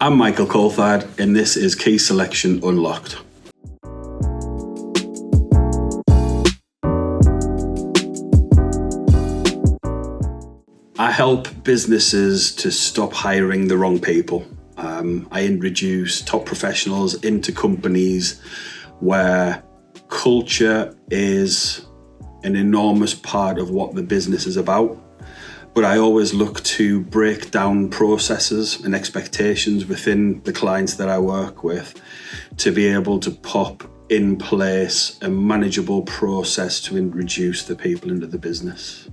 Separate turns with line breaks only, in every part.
I'm Michael Coulthard, and this is Key Selection Unlocked. I help businesses to stop hiring the wrong people. I introduce top professionals into companies where culture is an enormous part of what the business is about. But I always look to break down processes and expectations within the clients that I work with to be able to pop in place a manageable process to introduce the people into the business.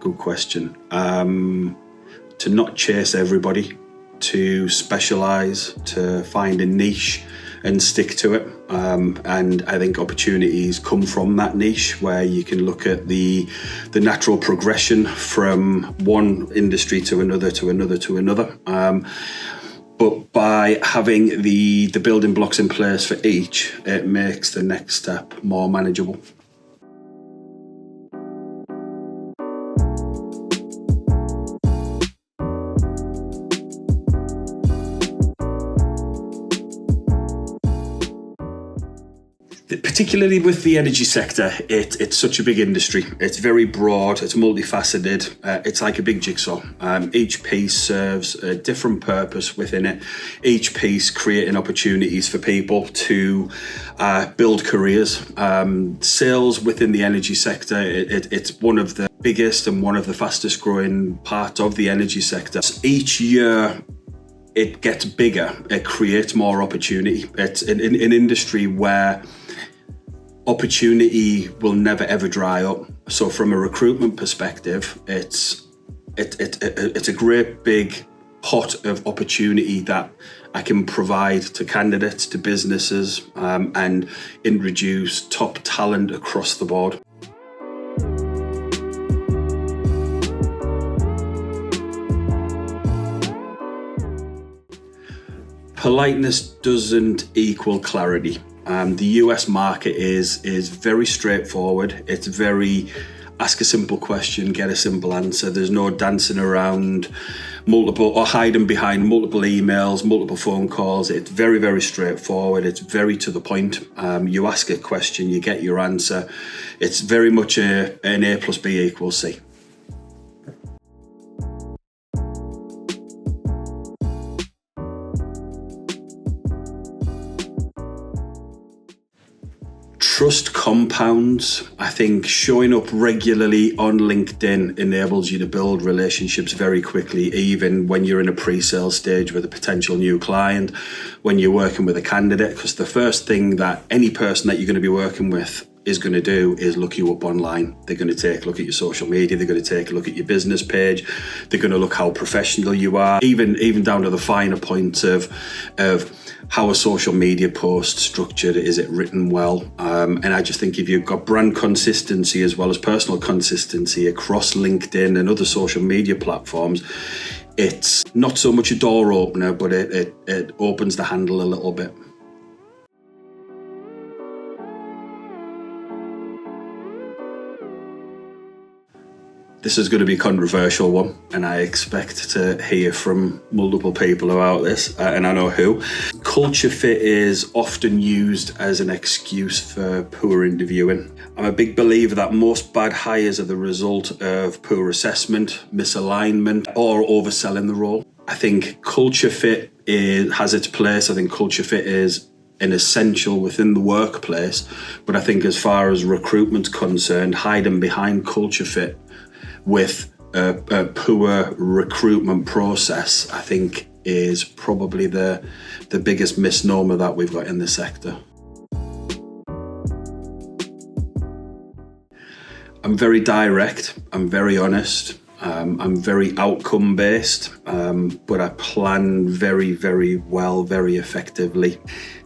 Good question. To not chase everybody, to specialise, to find a niche and stick to it. And I think opportunities come from that niche where you can look at the natural progression from one industry to another, to another, to another. But by having the building blocks in place for each, it makes the next step more manageable. Particularly with the energy sector, it's such a big industry. It's very broad, it's multifaceted, it's like a big jigsaw. Each piece serves a different purpose within it. Each piece creating opportunities for people to build careers. Sales within the energy sector, it's one of the biggest and one of the fastest growing parts of the energy sector. Each year, it gets bigger, it creates more opportunity. It's an industry where opportunity will never ever dry up. So from a recruitment perspective, it's a great big pot of opportunity that I can provide to candidates, to businesses, and introduce top talent across the board. Politeness doesn't equal clarity. The US market is very straightforward. It's very ask a simple question, get a simple answer. There's no dancing around multiple or hiding behind multiple emails, multiple phone calls. It's very, very straightforward. It's very to the point. You ask a question, you get your answer. It's very much an A plus B equals C. Trust compounds. I think showing up regularly on LinkedIn enables you to build relationships very quickly, even when you're in a pre-sale stage with a potential new client, when you're working with a candidate, because the first thing that any person that you're going to be working with is going to do is look you up online. They're going to take a look at your social media, they're going to take a look at your business page, they're going to look how professional you are, even down to the finer points of how a social media post structured, is it written well? And I just think if you've got brand consistency as well as personal consistency across LinkedIn and other social media platforms, it's not so much a door opener, but it opens the handle a little bit. This is going to be a controversial one, and I expect to hear from multiple people about this, and I know who. Culture fit is often used as an excuse for poor interviewing. I'm a big believer that most bad hires are the result of poor assessment, misalignment, or overselling the role. I think culture fit has its place. I think culture fit is an essential within the workplace, but I think as far as recruitment's concerned, hiding behind culture fit with a poor recruitment process, I think is probably the biggest misnomer that we've got in the sector. I'm very direct, I'm very honest, I'm very outcome based, but I plan very, very well, very effectively.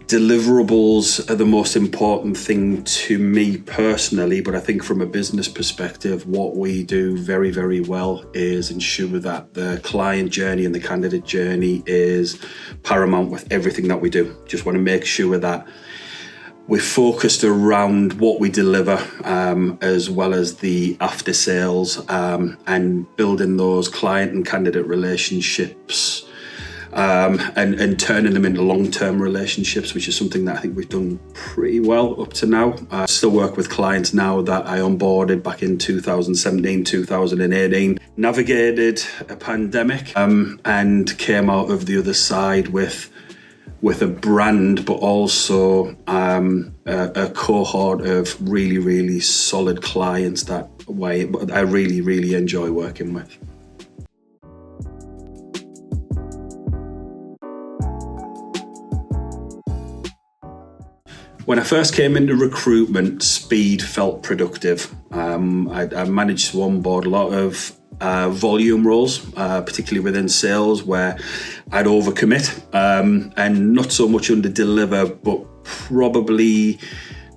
Deliverables are the most important thing to me personally, but I think from a business perspective, what we do very, very well is ensure that the client journey and the candidate journey is paramount with everything that we do. Just want to make sure that We're focused around what we deliver, as well as the after sales, and building those client and candidate relationships, and turning them into long-term relationships, which is something that I think we've done pretty well up to now. I still work with clients now that I onboarded back in 2017, 2018, navigated a pandemic, and came out of the other side with a brand, but also a cohort of really, really solid clients that I really, really enjoy working with. When I first came into recruitment, speed felt productive. I managed to onboard a lot of volume roles, particularly within sales, where I'd overcommit and not so much under-deliver, but probably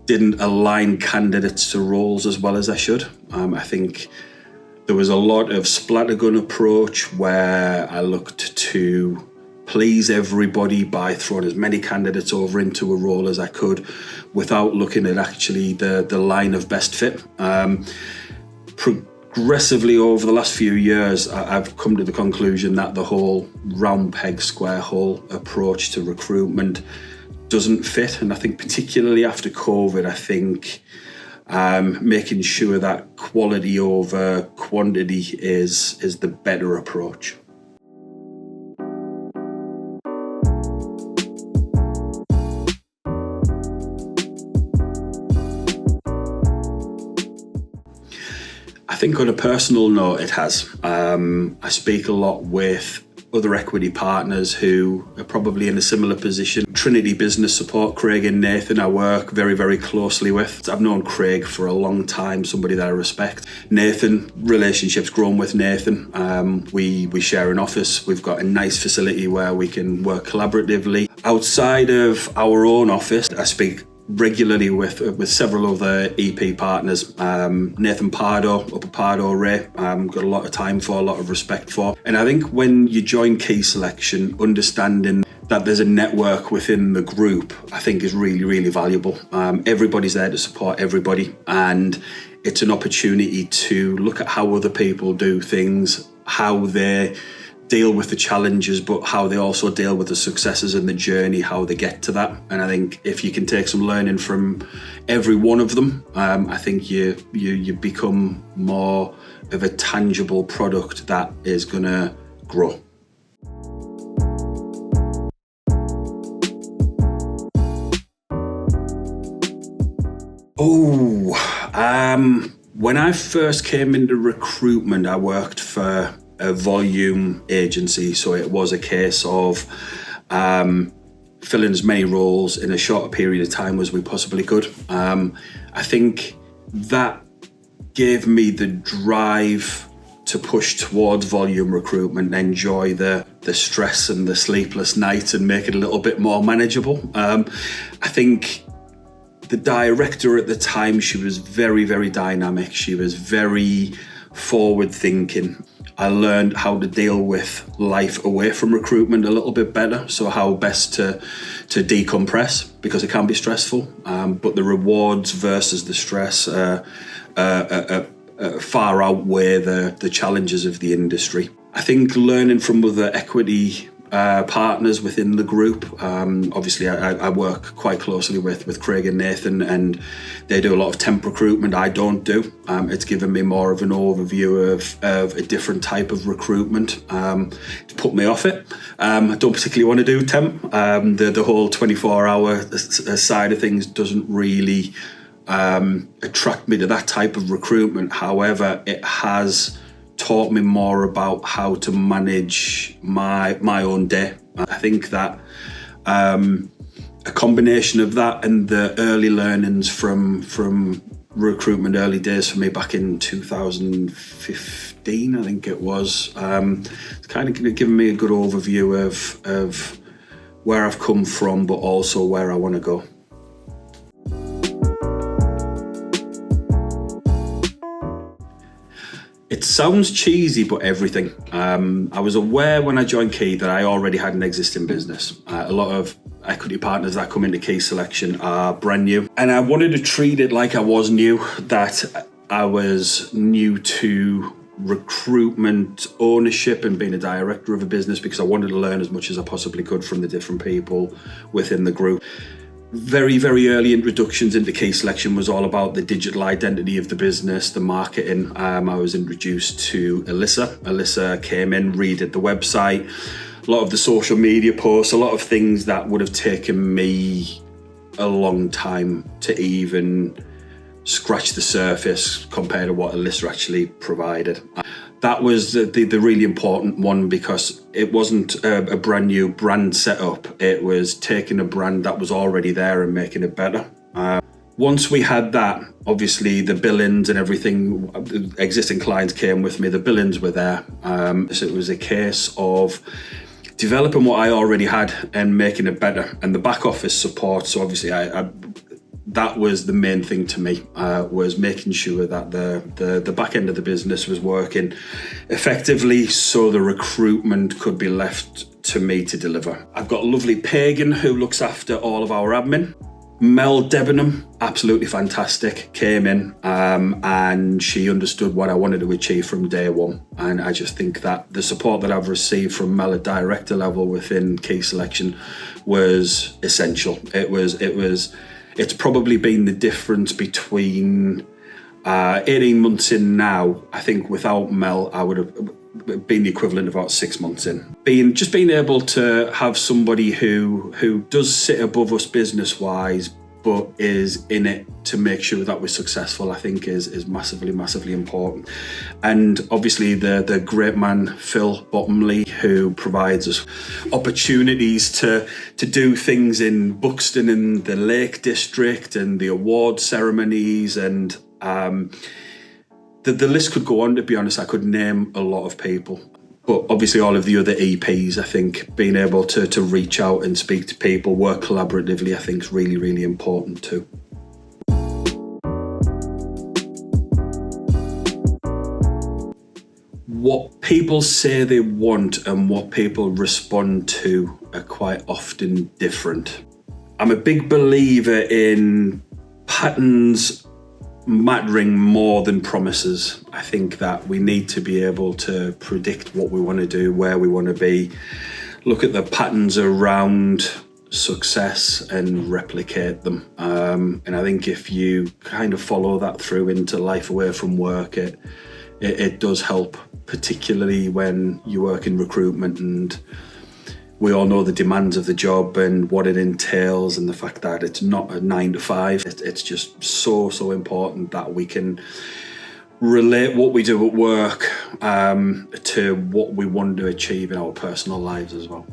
didn't align candidates to roles as well as I should. I think there was a lot of splattergun approach where I looked to please everybody by throwing as many candidates over into a role as I could without looking at actually the line of best fit. Progressively over the last few years, I've come to the conclusion that the whole round peg, square hole approach to recruitment doesn't fit. And I think particularly after COVID, I think making sure that quality over quantity is the better approach. I think on a personal note, it has. I speak a lot with other equity partners who are probably in a similar position. Trinity Business Support, Craig and Nathan, I work very, very closely with. I've known Craig for a long time, somebody that I respect. Nathan, relationships grown with Nathan. We share an office. We've got a nice facility where we can work collaboratively. Outside of our own office, I speak regularly with several other EP partners. Nathan Pardo, up at Pardo Ray, got a lot of time for, a lot of respect for. And I think when you join Key Selection, understanding that there's a network within the group, I think is really, really valuable. Everybody's there to support everybody, and it's an opportunity to look at how other people do things, how they deal with the challenges, but how they also deal with the successes and the journey, how they get to that. And I think if you can take some learning from every one of them, I think you become more of a tangible product that is gonna grow. When I first came into recruitment, I worked for a volume agency, so it was a case of filling as many roles in a shorter period of time as we possibly could. I think that gave me the drive to push towards volume recruitment, enjoy the stress and the sleepless nights and make it a little bit more manageable. I think the director at the time, she was very, very dynamic. She was very forward thinking. I learned how to deal with life away from recruitment a little bit better. So how best to decompress, because it can be stressful, but the rewards versus the stress far outweigh the challenges of the industry. I think learning from other equity partners within the group. Obviously, I work quite closely with Craig and Nathan, and they do a lot of temp recruitment. I don't do. It's given me more of an overview of a different type of recruitment. To put me off it. I don't particularly want to do temp. The whole 24-hour side of things doesn't really attract me to that type of recruitment. However, it has taught me more about how to manage my own day. I think that a combination of that and the early learnings from recruitment, early days for me back in 2015, I think it was, it's kind of given me a good overview of where I've come from, but also where I want to go. It sounds cheesy, but everything. I was aware when I joined Key that I already had an existing business. A lot of equity partners that come into Key Selection are brand new. And I wanted to treat it like I was new, that I was new to recruitment ownership and being a director of a business, because I wanted to learn as much as I possibly could from the different people within the group. Very, very early introductions into Key Selection was all about the digital identity of the business, the marketing. I was introduced to Alyssa. Alyssa came in, redid the website, a lot of the social media posts, a lot of things that would have taken me a long time to even scratch the surface compared to what Alyssa actually provided. That was the really important one, because it wasn't a brand new brand setup. It was taking a brand that was already there and making it better. Once we had that, obviously the billings and everything, existing clients came with me, the billings were there. So it was a case of developing what I already had and making it better. And the back office support, so obviously that was the main thing to me, was making sure that the back end of the business was working effectively, so the recruitment could be left to me to deliver. I've got a lovely Pagan who looks after all of our admin. Mel Debenham, absolutely fantastic, came in and she understood what I wanted to achieve from day one. And I just think that the support that I've received from Mel at director level within Key Selection was essential. It's probably been the difference between 18 months in now. I think without Mel, I would have been the equivalent of about 6 months in. Being able to have somebody who does sit above us business-wise, but is in it to make sure that we're successful, I think is massively, massively important. And obviously the great man, Phil Bottomley, who provides us opportunities to do things in Buxton and the Lake District and the award ceremonies, and the list could go on. To be honest, I could name a lot of people. But obviously all of the other EPs, I think being able to reach out and speak to people, work collaboratively, I think is really, really important too. What people say they want and what people respond to are quite often different. I'm a big believer in patterns mattering more than promises. I think that we need to be able to predict what we want to do, where we want to be, look at the patterns around success and replicate them. And I think if you kind of follow that through into life away from work, it does help, particularly when you work in recruitment and we all know the demands of the job and what it entails, and the fact that it's not a 9 to 5. It's just so important that we can relate what we do at work to what we want to achieve in our personal lives as well.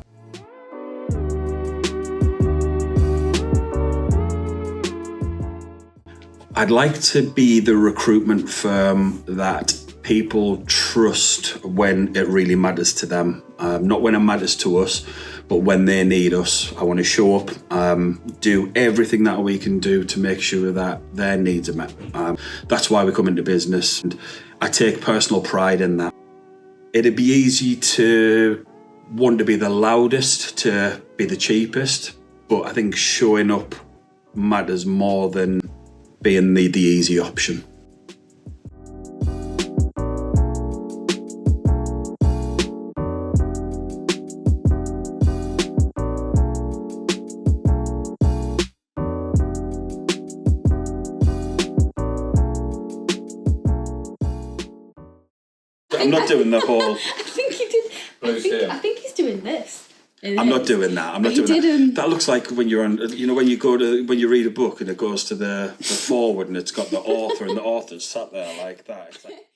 I'd like to be the recruitment firm that people trust when it really matters to them. Not when it matters to us, but when they need us. I want to show up, do everything that we can do to make sure that their needs are met. That's why we come into business, and I take personal pride in that. It'd be easy to want to be the loudest, to be the cheapest, but I think showing up matters more than being the easy option. I'm not doing the whole.
I think he did. I think he's doing this.
I'm not doing that. I'm not doing that. That looks like when you're on, when you read a book and it goes to the forward and it's got the author and the author's sat there like that. It's like,